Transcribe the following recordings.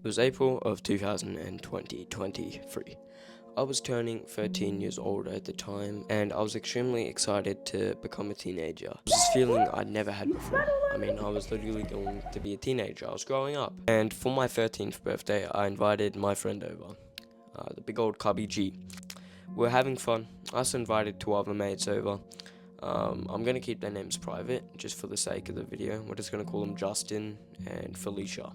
It was April of 2023. I was turning 13 years old at the time, and I was extremely excited to become a teenager. It was this feeling I'd never had before. I mean, I was literally going to be a teenager. I was growing up. And for my 13th birthday, I invited my friend over, the big old Cubby G. We were having fun. I also invited two other mates over. I'm going to keep their names private, just for the sake of the video. We're just going to call them Justin and Felicia.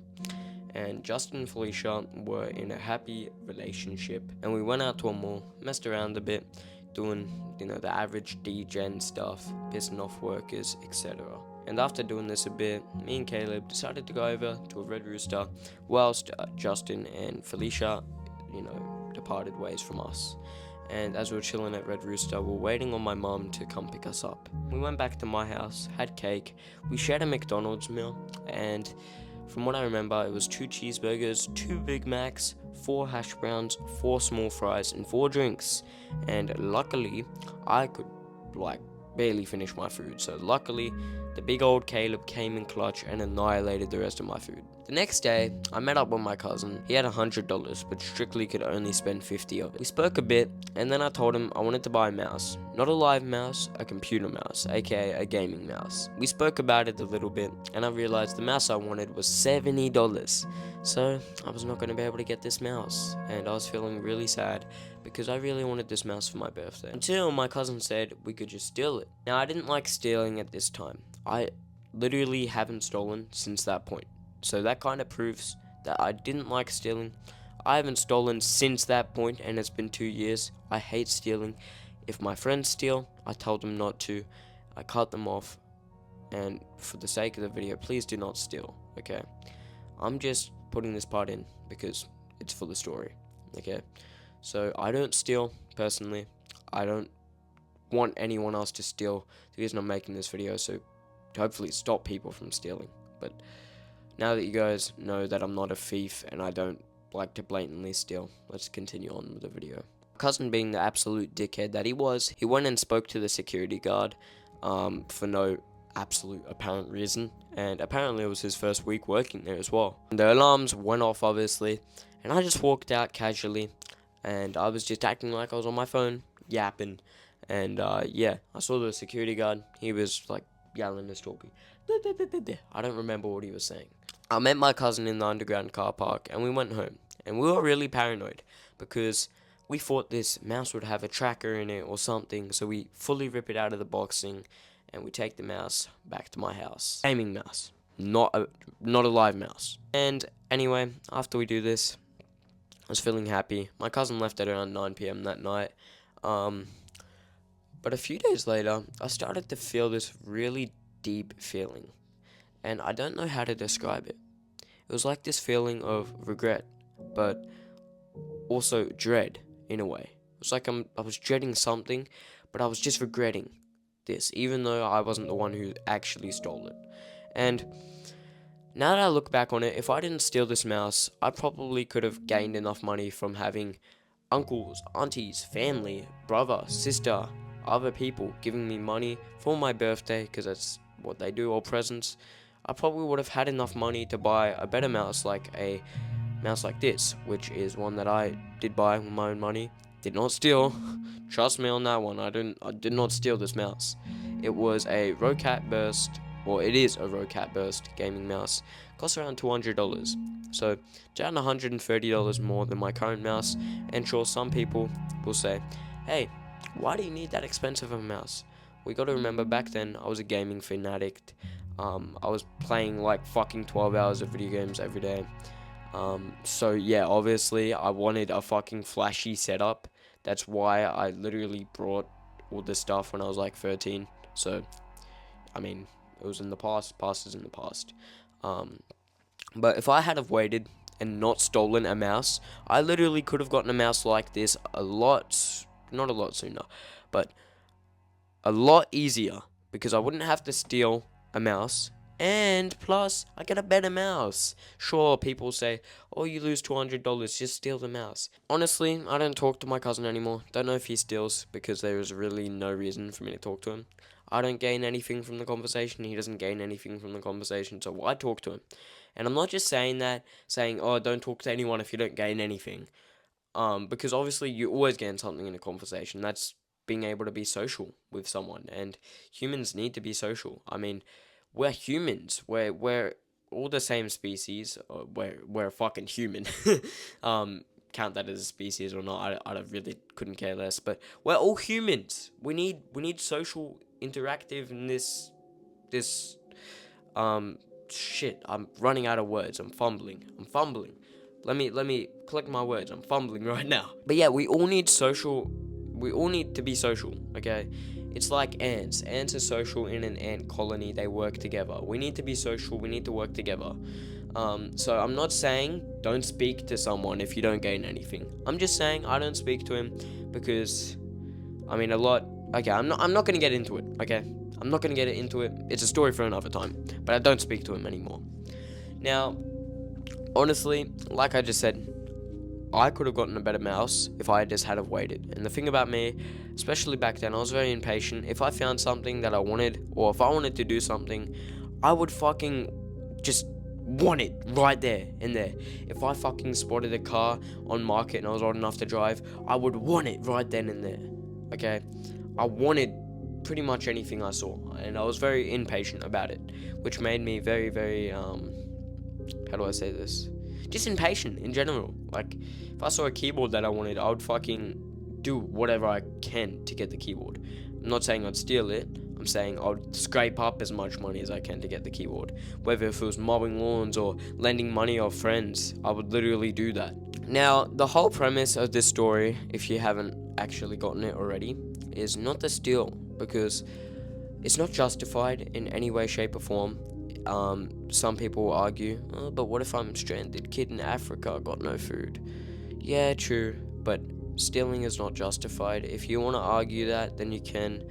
And Justin and Felicia were in a happy relationship, and we went out to a mall, messed around a bit, doing, the average degen stuff, pissing off workers, etc. And after doing this a bit, me and Caleb decided to go over to a Red Rooster, whilst Justin and Felicia, departed ways from us. And as we were chilling at Red Rooster, we were waiting on my mum to come pick us up. We went back to my house, had cake, we shared a McDonald's meal, and from what I remember, it was 2 cheeseburgers, 2 Big Macs, 4 hash browns, 4 small fries, and 4 drinks. And luckily, I could, barely finish my food. So luckily, the big old Caleb came in clutch and annihilated the rest of my food. The next day, I met up with my cousin. He had $100, but strictly could only spend 50 of it. We spoke a bit, and then I told him I wanted to buy a mouse. Not a live mouse, a computer mouse, aka a gaming mouse. We spoke about it a little bit, and I realized the mouse I wanted was $70. So, I was not going to be able to get this mouse, and I was feeling really sad because I really wanted this mouse for my birthday. Until my cousin said we could just steal it. Now, I didn't like stealing at this time. I literally haven't stolen since that point. So that kind of proves that I didn't like stealing. I haven't stolen since that point, and it's been 2 years. I hate stealing. If my friends steal, I tell them not to. I cut them off. And for the sake of the video, please do not steal, okay? I'm just putting this part in because it's for the story, okay? So I don't steal, personally. I don't want anyone else to steal. The reason I'm making this video, so to hopefully stop people from stealing. But now that you guys know that I'm not a thief and I don't like to blatantly steal, let's continue on with the video. Cousin, being the absolute dickhead that he was, he went and spoke to the security guard for no absolute apparent reason, and apparently it was his first week working there as well. And the alarms went off, obviously, and I just walked out casually, and I was just acting like I was on my phone, yapping, and yeah, I saw the security guard. He was like yelling and talking. I don't remember what he was saying. I met my cousin in the underground car park, and we went home, and we were really paranoid because we thought this mouse would have a tracker in it or something, so we fully rip it out of the boxing, and we take the mouse back to my house. Gaming mouse, not a live mouse. And anyway, after we do this, I was feeling happy. My cousin left at around 9 p.m. that night. But a few days later, I started to feel this really deep feeling, and I don't know how to describe it. It was like this feeling of regret, but also dread in a way. It was like I was dreading something, but I was just regretting this, even though I wasn't the one who actually stole it. And now that I look back on it, if I didn't steal this mouse, I probably could have gained enough money from having uncles, aunties, family, brother, sister, other people giving me money for my birthday, because that's what they do, or presents. I probably would have had enough money to buy a better mouse, like a mouse like this, which is one that I did buy with my own money. Did not steal. Trust me on that one. I did not steal this mouse. It was a Roccat Burst, or it is a Roccat Burst gaming mouse. Costs around $200. So, around $130 more than my current mouse. And sure, some people will say, hey, why do you need that expensive of a mouse? We got to remember, back then I was a gaming fanatic. I was playing like fucking 12 hours of video games every day. So yeah, obviously I wanted a fucking flashy setup. That's why I literally brought all this stuff when I was like 13. So, I mean, it was in the past. Past is in the past. But if I had have waited and not stolen a mouse, I literally could have gotten a mouse like this not a lot sooner, but a lot easier, because I wouldn't have to steal a mouse, and plus I get a better mouse. Sure, people say, oh, you lose $200, just steal the mouse. Honestly, I don't talk to my cousin anymore. Don't know if he steals, because there is really no reason for me to talk to him. I don't gain anything from the conversation, he doesn't gain anything from the conversation, so why talk to him? And I'm not just saying that, saying, oh, don't talk to anyone if you don't gain anything. Because obviously you always gain something in a conversation. That's being able to be social with someone, and humans need to be social. I mean, we're humans. We're all the same species. We're a fucking human. Count that as a species or not, I don't really couldn't care less. But we're all humans. We need social, interactive in this shit. I'm running out of words. I'm fumbling. Let me collect my words. I'm fumbling right now. But yeah, we all need social. We all need to be social, okay? It's like ants. Ants are social in an ant colony. They work together. We need to be social. We need to work together. So I'm not saying don't speak to someone if you don't gain anything. I'm just saying I don't speak to him because, I mean, a lot. Okay, I'm not gonna get into it. Okay, I'm not gonna get into it. It's a story for another time. But I don't speak to him anymore. Now, honestly, like I just said, I could have gotten a better mouse if I just had have waited. And the thing about me, especially back then, I was very impatient. If I found something that I wanted, or if I wanted to do something, I would fucking just want it right there and there. If I fucking spotted a car on market and I was old enough to drive, I would want it right then and there. Okay? I wanted pretty much anything I saw, and I was very impatient about it, which made me very, very, how do I say this? Just impatient in general. Like, if I saw a keyboard that I wanted, I would fucking do whatever I can to get the keyboard. I'm not saying I'd steal it. I'm saying I'd scrape up as much money as I can to get the keyboard. Whether if it was mowing lawns or lending money off friends, I would literally do that. Now, the whole premise of this story, if you haven't actually gotten it already, is not to steal, because it's not justified in any way, shape, or form. Some people will argue, oh, but what if I'm a stranded kid in Africa, got no food? Yeah, true, but stealing is not justified. If you want to argue that, then you can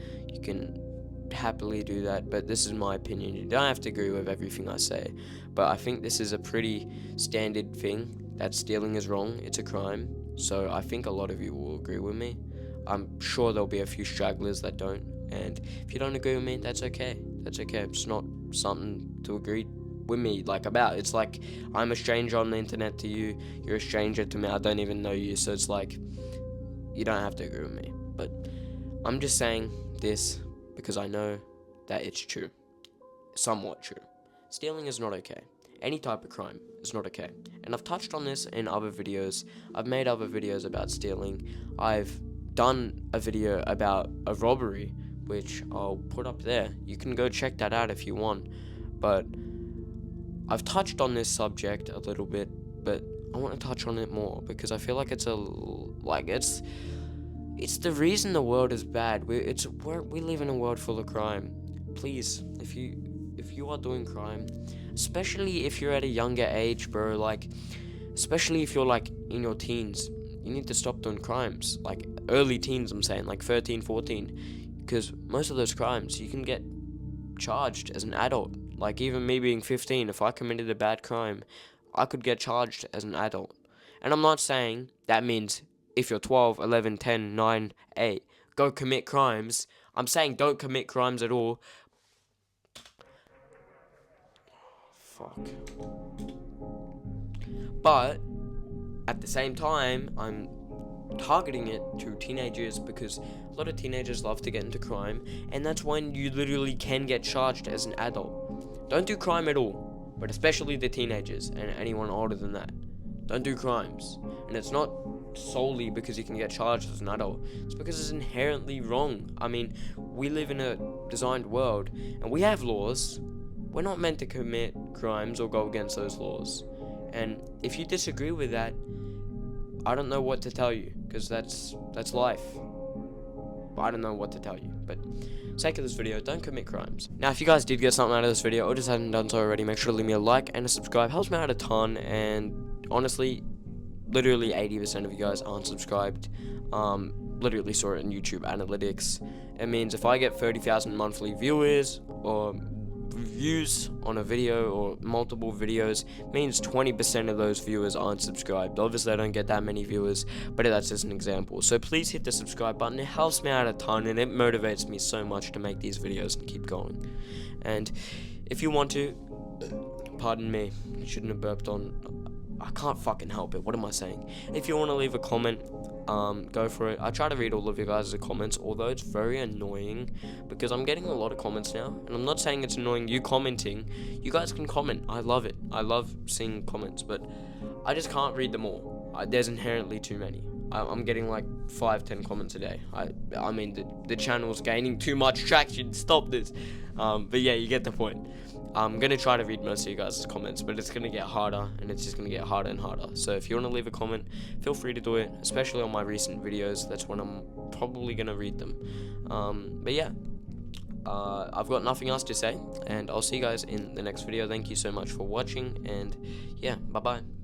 happily do that, but this is my opinion. You don't have to agree with everything I say, but I think this is a pretty standard thing, that stealing is wrong, it's a crime, so I think a lot of you will agree with me. I'm sure there'll be a few stragglers that don't, and if you don't agree with me, that's okay. It's not something to agree with me about. It's like I'm a stranger on the internet to you, you're a stranger to me, I don't even know you, so it's like you don't have to agree with me. But I'm just saying this because I know that it's true, somewhat true. Stealing is not okay. Any type of crime is not okay, and I've touched on this in other videos. I've made other videos about stealing. I've done a video about a robbery, which I'll put up there. You can go check that out if you want. But I've touched on this subject a little bit, but I want to touch on it more because I feel like it's the reason the world is bad. We live in a world full of crime. Please, if you are doing crime, especially if you're at a younger age, bro, especially if you're in your teens, you need to stop doing crimes, early teens, I'm saying, 13, 14, because most of those crimes, you can get charged as an adult. Even me being 15, if I committed a bad crime, I could get charged as an adult. And I'm not saying that means if you're 12, 11, 10, 9, 8, go commit crimes. I'm saying don't commit crimes at all. Fuck. But at the same time, I'm targeting it to teenagers because a lot of teenagers love to get into crime, and that's when you literally can get charged as an adult. Don't do crime at all, but especially the teenagers and anyone older than that. Don't do crimes. And it's not solely because you can get charged as an adult. It's because it's inherently wrong. I mean, we live in a designed world, and we have laws. We're not meant to commit crimes or go against those laws. And if you disagree with that, I don't know what to tell you, because that's life. I don't know what to tell you, but sake of this video, don't commit crimes. Now, if you guys did get something out of this video, or just haven't done so already, make sure to leave me a like and a subscribe. Helps me out a ton, and honestly, literally 80% of you guys aren't subscribed. Literally saw it in YouTube analytics. It means if I get 30,000 monthly viewers or views on a video or multiple videos, means 20% of those viewers aren't subscribed. Obviously I don't get that many viewers, but that's just an example. So please hit the subscribe button. It helps me out a ton, and it motivates me so much to make these videos and keep going. And if you want to, Pardon me. Shouldn't have burped on. I can't fucking help it. What am I saying? If you want to leave a comment, go for it. I try to read all of you guys' comments, although it's very annoying because I'm getting a lot of comments now, and I'm not saying it's annoying you commenting. You guys can comment. I love it. I love seeing comments, but I just can't read them all. There's inherently too many. I'm getting like 5-10 comments a day. I mean the channel's gaining too much traction. Stop this. But yeah, you get the point. I'm gonna try to read most of you guys' comments, but it's gonna get harder, and it's just gonna get harder and harder. So if you want to leave a comment, feel free to do it, especially on my recent videos. That's when I'm probably gonna read them. But yeah, I've got nothing else to say, and I'll see you guys in the next video. Thank you so much for watching, and yeah, bye bye.